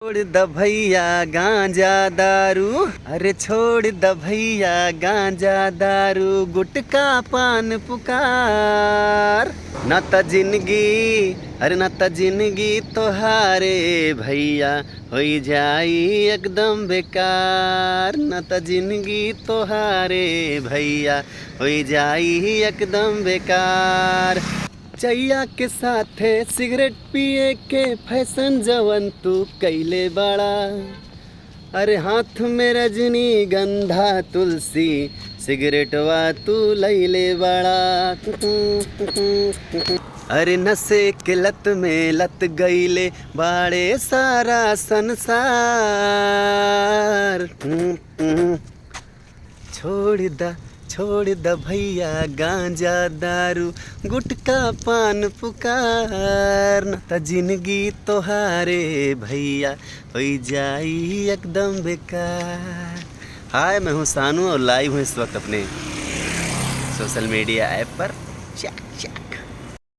छोड़ द भैया गांजा दारू, अरे छोड़ द भैया गांजा दारू, गुटका पान पुकार। न त जिंदगी, अरे न त जिंदगी तोहारे भैया होई जाई एकदम बेकार। न त जिंदगी तोहारे भैया होई जाई एकदम बेकार। चैया के साथे सिगरेट पिए के फैशन जवन तू कैले बाड़ा, अरे हाथ में रजनी गंधा तुलसी सिगरेटवा तू लैले बाड़ा। अरे नशे के लत में लत गईले बाड़े सारा संसार। छोड़ द भैया गांजा दारू, गुटका पान पुकार। न त जिंदगी तोहारे भैया होई जाई एकदम बेकार। हाय, मैं हूँ सानू और लाइव हूँ इस वक्त अपने सोशल मीडिया ऐप पर। चक चक।